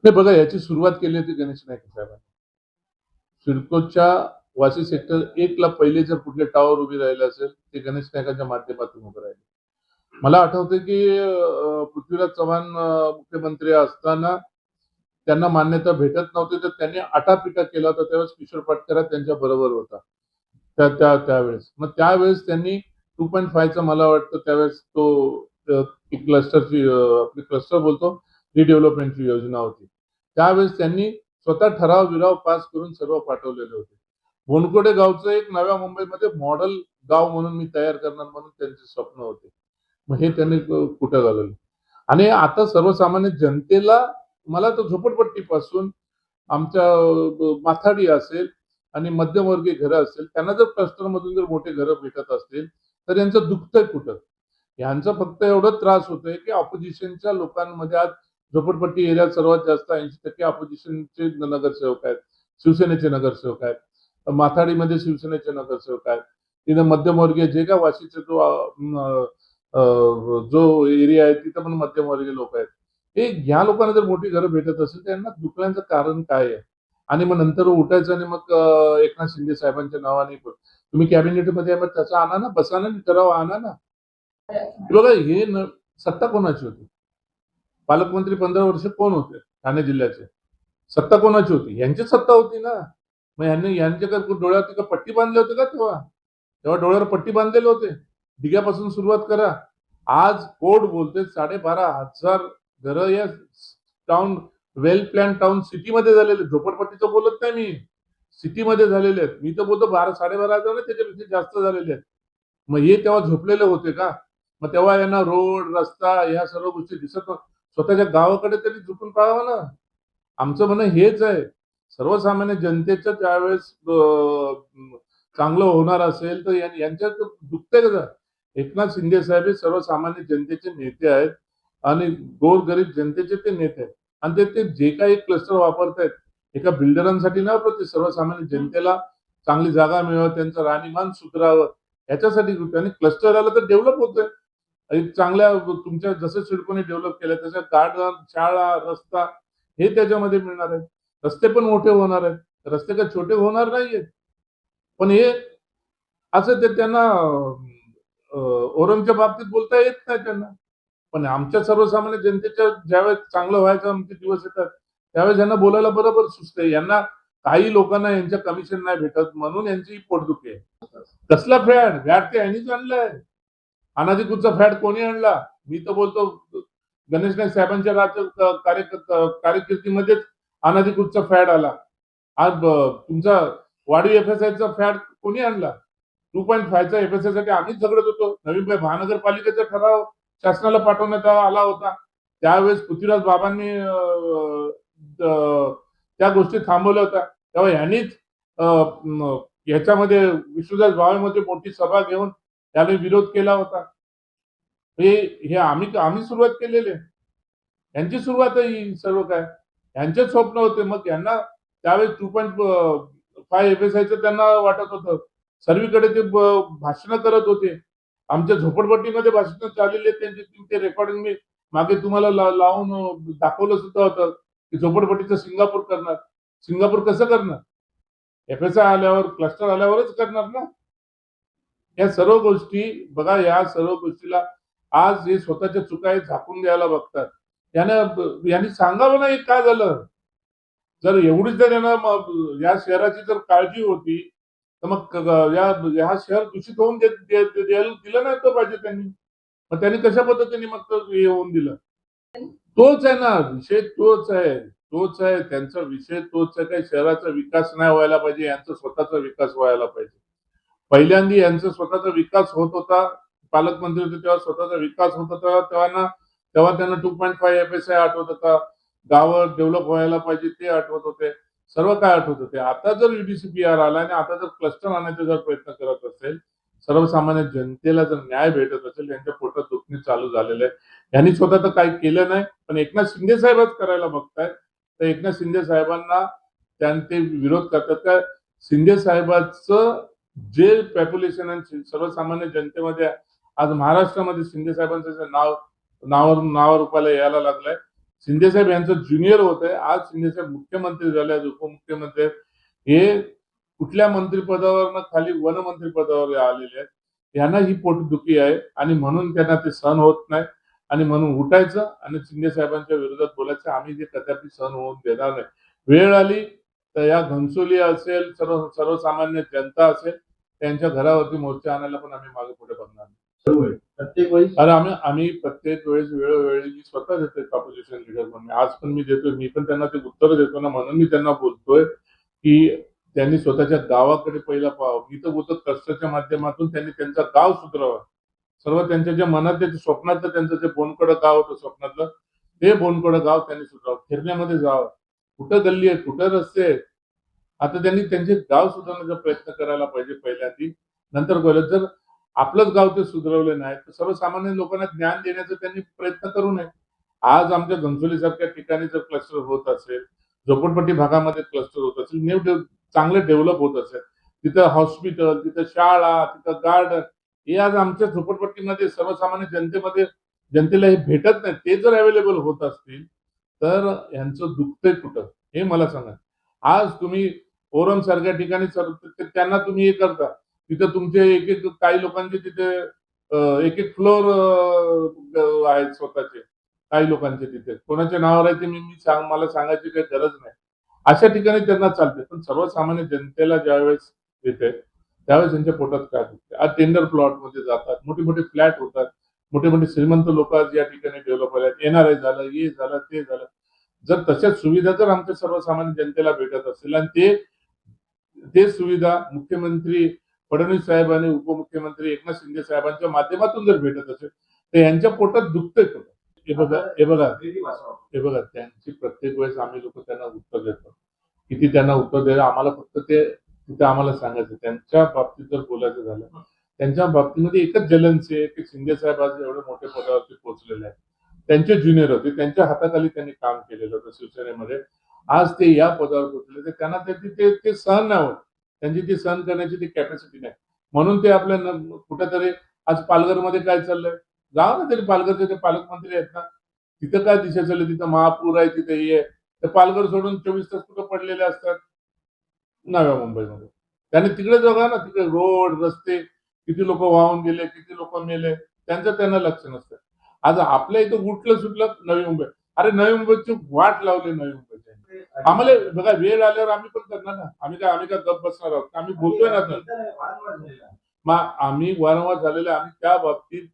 नाही बघा, याची सुरुवात केली होती गणेश नाईक साहेबांनी. सिडकोच्या वाशी सेक्टर 1 ला पहिले जर कुठले टॉवर उभी राहिले असेल, ते गणेश नाईकांच्या माध्यमातून उभं राहिले. मला आठवतंय की पृथ्वीराज चव्हाण मुख्यमंत्री असताना त्यांना मान्यता भेटत नव्हती, तर त्यांनी आटापिटा केला होता. त्यावेळेस किशोर पाटकरा त्यांच्या बरोबर होता. त्यावेळेस. मग त्यावेळेस त्यांनी 2.5 चा मला वाटतं त्यावेळेस तो एक क्लस्टरची आपली क्लस्टर बोलतो रिडेव्हलपमेंटची योजना होती. त्यावेळेस त्यांनी स्वतः ठराव-बिराव पास करून सर्व पाठवलेले होते. बोनकोडे गावचं एक नव्या मुंबईमध्ये मॉडेल गाव म्हणून मी तयार करणार म्हणून त्यांचे स्वप्न होते. मग हे त्यांनी कुठं घालवलं. आणि आता सर्वसामान्य जनतेला मला तर झोपडपट्टीपासून आमच्या माथाडी असेल आणि मध्यमवर्गीय घरं असेल, त्यांना जर क्लस्टरमधून जर मोठे घरं भेटत असतील, तर यांचं दुखतंय कुठं? यांचा फक्त एवढाच त्रास होतोय, की ऑपोझिशनच्या लोकांमध्ये आज झोपडपट्टी एरियात सर्वात जास्त 80% ऑपोझिशनचे नगरसेवक आहेत. शिवसेनेचे नगरसेवक आहेत. माथाडीमध्ये शिवसेनेचे नगरसेवक आहेत. तिथं मध्यमवर्गीय जे काय वाशीचा जो एरिया आहे तिथं पण मध्यमवर्गीय लोक आहेत. हे ह्या लोकांना जर मोठी घरं भेटत असेल, तर यांना दुखण्याचं कारण काय आहे? आणि मग नंतर उठायचं आणि मग एकनाथ शिंदे साहेबांच्या नावाने तुम्ही कॅबिनेटमध्ये आहे, मग त्याचा आणा ना, बसा ना, ठराव आणा ना. बघा हे सत्ता कोणाची होती? पालकमंत्री 15 वर्ष कोण होते ठाणे जिल्ह्याचे? सत्ता कोणाची होती? यांचीच सत्ता होती ना. मग यांनी यांच्या डोळ्यावरती का पट्टी बांधले होते का तेव्हा? तेव्हा डोळ्यावर पट्टी बांधलेले होते. दिग्यापासून सुरुवात करा. आज कोर्ट बोलते 12,500 घरं या टाउन वेल प्लॅन टाउन सिटीमध्ये झालेले. झोपडपट्टीचं बोलत नाही मी. सिटीमध्ये झालेले आहेत. मी तर बोलतो 12,500 नाही त्याच्यापेक्षा जास्त झालेले आहेत. मग हे तेव्हा झोपलेले होते का? मग तेव्हा यांना रोड, रस्ता ह्या सर्व गोष्टी दिसत स्वतःच्या गावाकडे तरी झुकून पाहावं ना. आमचं म्हणणं हेच आहे. सर्वसामान्य जनतेचं त्यावेळेस चांगलं होणार असेल तर यांच्यात दुखतंय का? एकनाथ शिंदे साहेब हे सर्वसामान्य जनतेचे नेते आहेत आणि गोरगरीब जनतेचे ते नेते आहेत. आणि ते जे काही क्लस्टर वापरतायत, एका बिल्डरांसाठी न वापरत, सर्वसामान्य जनतेला चांगली जागा मिळावं, त्यांचं राहणीमान सुधारावं ह्याच्यासाठी आणि क्लस्टर आलं तर डेव्हलप होतंय. एक चांगल्या तुमच्या जसं सिडकोने डेव्हलप केलं तसं गार्डन, शाळा, रस्ता हे त्याच्यामध्ये मिळणार आहेत. रस्ते पण मोठे होणार आहेत. रस्ते काही छोटे होणार नाहीयेत. पण हे असं ते त्यांना ओरमच्या बाबतीत बोलता येत नाही त्यांना. पण आमच्या सर्वसामान्य जनतेच्या ज्यावेळेस चांगलं व्हायचं आमचे दिवस येतात, त्यावेळेस यांना बोलायला बरोबर सुचतंय. यांना काही लोकांना यांच्या कमिशन नाही भेटत म्हणून यांची पोटदुखी आहे. कसला फ्लॅट? फ्लॅट ते ह्यांनीच आणलाय. अनाधिकृतचा फ्लॅट कोणी आणला? मी तर बोलतो गणेश नाईक साहेबांच्या कारकिर्दीमध्येच अनाधिकृतचा फ्लॅट आला. आज तुमचा वाढीव एफएसआयचा फ्लॅट कोणी आणला? 2.5 चा एफएसआय साठी आम्हीच झगडत होतो. नवी मुंबई महानगरपालिकेचा ठराव शासनाला पाठवण्यात आला होता. त्यावेळेस पृथ्वीराज बाबांनी त्या गोष्टी थांबवल्या होत्या. तेव्हा यांनीच याच्यामध्ये विश्वदास भावेमध्ये मोठी सभा घेऊन त्याने विरोध केला होता. हे हे आम्ही सुरुवात केलेली आहे. यांची सुरुवात आहे ही सर्व काय. यांचेच स्वप्न होते. मग यांना त्यावेळेस 2.5 एफएसआयचं त्यांना वाटत होतं. सर्वीकडे ते भाषणं करत होते. आमच्या झोपडपट्टीमध्ये भाषणं चाललेली आहेत त्यांची. ते रेकॉर्डिंग मी मागे तुम्हाला लावून दाखवलं सुद्धा होतं, की झोपडपट्टीचं सिंगापूर करणार. सिंगापूर कसं करणार? एफएसआय आल्यावर, क्लस्टर आल्यावरच करणार ना. या सर्व गोष्टी बघा, या सर्व गोष्टीला आज हे स्वतःच्या चुका हे झाकून द्यायला बघतात. यांनी सांगावं नाही काय झालं. जर एवढीच जर या शहराची जर काळजी होती, तर मग हा शहर दूषित होऊन दिलं नाही तर पाहिजे त्यांनी. मग त्यांनी कशा पद्धतीने मग हे होऊन दिलं? तोच आहे ना, विषय तोच आहे. तोच आहे. त्यांचा विषय तोच आहे. काही शहराचा विकास नाही व्हायला पाहिजे, यांचा स्वतःचा विकास व्हायला पाहिजे. पहिल्यांदा यांचा स्वतःचा विकास होत होता. पालकमंत्री होते तेव्हा स्वतःचा विकास होत होता. तेव्हा त्यांना 2.5 एफएसआय आठवत होता. गावं डेव्हलप व्हायला पाहिजे ते आठवत होते. सर्व काय आठवत होते. आता जर युडीसीपीआर आला आणि आता जर क्लस्टर आणायचा जर प्रयत्न करत असेल, सर्वसामान्य जनतेला जर न्याय भेटत असेल, त्यांच्या पोटात दुखणे चालू झालेलं आहे. यांनी स्वतः तर काही केलं नाही, पण एकनाथ शिंदे साहेबच करायला बघतायत. तर एकनाथ शिंदे साहेबांना ते विरोध करतात का? शिंदे साहेबांचं जे पॉप्युलेशन आणि सर्वसामान्य जनतेमध्ये आज महाराष्ट्रामध्ये शिंदे साहेबांचं नाव रूपाला यायला लागलंय. शिंदे साहेब यांचं ज्युनियर होत आहे. आज शिंदे साहेब मुख्यमंत्री झाले, आज उपमुख्यमंत्री आहेत. हे कुठल्या मंत्रिपदावर खाली वनमंत्री पदावर आलेले आहेत. यांना ही पोटदुखी आहे आणि म्हणून त्यांना ते सहन होत नाही आणि म्हणून उठायचं आणि शिंदे साहेबांच्या विरोधात बोलायचं. आम्ही जे कदापि सहन होऊन देणार नाही. वेळ आली तर या घनसोली असेल, सर्वसामान्य जनता असेल, त्यांच्या घरावरती मोर्चा आणायला पण आम्ही मागे पुढे बघणार नाही. प्रत्येक वेळी अरे आम्ही प्रत्येक वेळेस वेळोवेळी मी स्वतः देतोय ऑपोजिशन लीडर म्हणून. आज पण मी देतोय, मी पण त्यांना ते उत्तर देतो ना, म्हणून मी त्यांना बोलतोय की त्यांनी स्वतःच्या गावाकडे पहिला पाहावं. इथं होतं कष्टाच्या माध्यमातून त्यांनी त्यांचं गाव सुधारावं. सर्व त्यांच्या ज्या मनात स्वप्नातलं त्यांचं जे बोनकडं गाव होतं स्वप्नातलं, ते बोनकडं गाव त्यांनी सुधारावं. फिरण्यामध्ये जावं, कुठं गल्ली आहे, कुठं रस्ते आहेत. आता त्यांनी त्यांचे गाव सुधारण्याचा प्रयत्न करायला पाहिजे पहिल्यांदा. नंतर कळलं जर आपलंच गाव ते सुधारवले नाही तर सर्वसामान्य लोकांना ज्ञान देण्याचा त्यांनी प्रयत्न करू नये. आज आमच्या घनसोली सारख्या ठिकाणी जर क्लस्टर होत असेल, झोपडपट्टी भागामध्ये क्लस्टर होत असेल, चांगले डेव्हलप होत असेल, तिथं हॉस्पिटल, तिथं शाळा, तिथं गार्डन, हे आज आमच्या झोपडपट्टीमध्ये सर्वसामान्य जनतेला हे भेटत नाही. ते जर अवेलेबल होत असतील तर यांचं दुखतंय कुठं हे मला सांगा. आज तुम्ही ओरम सारख्या ठिकाणी त्यांना तुम्ही हे करता, तिथं तुमचे एक काही लोकांचे तिथे एक फ्लोर आहेत स्वतःचे, काही लोकांचे तिथे कोणाच्या नावावर आहे ते मला सांगायची काही गरज नाही. अशा ठिकाणी त्यांना चालते, पण सर्वसामान्य जनतेला ज्यावेळेस येते त्यावेळेस त्यांच्या पोटात काय दुखते. आज टेंडर प्लॉट मध्ये जातात, मोठे मोठे फ्लॅट होतात, मोठे मोठे श्रीमंत लोक आज या ठिकाणी डेव्हलप व्हायला, NRI झालं, हे झालं, ते झालं. जर तशा सुविधा जर आमच्या सर्वसामान्य जनतेला भेटत असतील आणि ते सुविधा मुख्यमंत्री फडणवीस साहेब आणि उपमुख्यमंत्री एकनाथ शिंदे साहेबांच्या माध्यमातून जर भेटत असेल तर यांच्या पोटात दुखतंय कुठं. हे बघा त्यांची प्रत्येक वेळेस आम्ही लोक त्यांना उत्तर देतो. किती त्यांना उत्तर द्यायला आम्हाला फक्त ते तिथे आम्हाला सांगायचं. त्यांच्या बाबतीत जर बोलायचं झालं, त्यांच्या बाबतीमध्ये एकच जलनचे की शिंदे साहेब आज एवढे मोठ्या पदावरती पोहोचलेले आहेत. त्यांचे ज्युनियर होते, त्यांच्या हाताखाली त्यांनी काम केलेलं होतं शिवसेनेमध्ये. आज ते या पदावर पोहोचले तर त्यांना ते सहन नाही होत. त्यांची ती सहन करण्याची ती कॅपॅसिटी नाही. म्हणून ते आपल्या कुठेतरी आज पालघरमध्ये काय चाललंय, जावा ना तरी पालघरचे ते पालकमंत्री आहेत ना, तिथं काय दिशा चालली, तिथं महापूर आहे, तिथे हे तर पालघर सोडून 24 तास कुठं पडलेले असतात नव्या मुंबईमध्ये. त्याने तिकडे बघा ना, तिकडे रोड रस्ते किती लोक वाहून गेले, किती लोक मेले, त्यांना लक्ष नसतं. आज आपल्या इथं उठलं सुटलं नवी मुंबई. अरे नवी मुंबईची वाट लावली नवी मुंबईची. आम्हाला बघा वेळ आल्यावर आम्ही पण करणार ना. आम्ही काय गप बसणार आहोत, आम्ही बोलतोय ना. मग आम्ही वारंवार झालेले, आम्ही त्या बाबतीत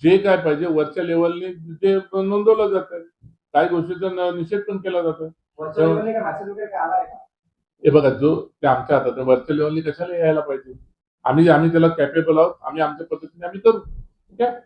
जे काय पाहिजे वरच्या लेवलने ते नोंदवलं जातं. काही गोष्टीचा निषेध पण केला जातो. हे बघा जो ते आमच्या हातात आहे, वरच्या लेवलनी कशाला यायला पाहिजे. आम्ही त्याला कॅपेबल आहोत, आम्ही आमच्या पद्धतीने आम्ही करू. ठीक आहे.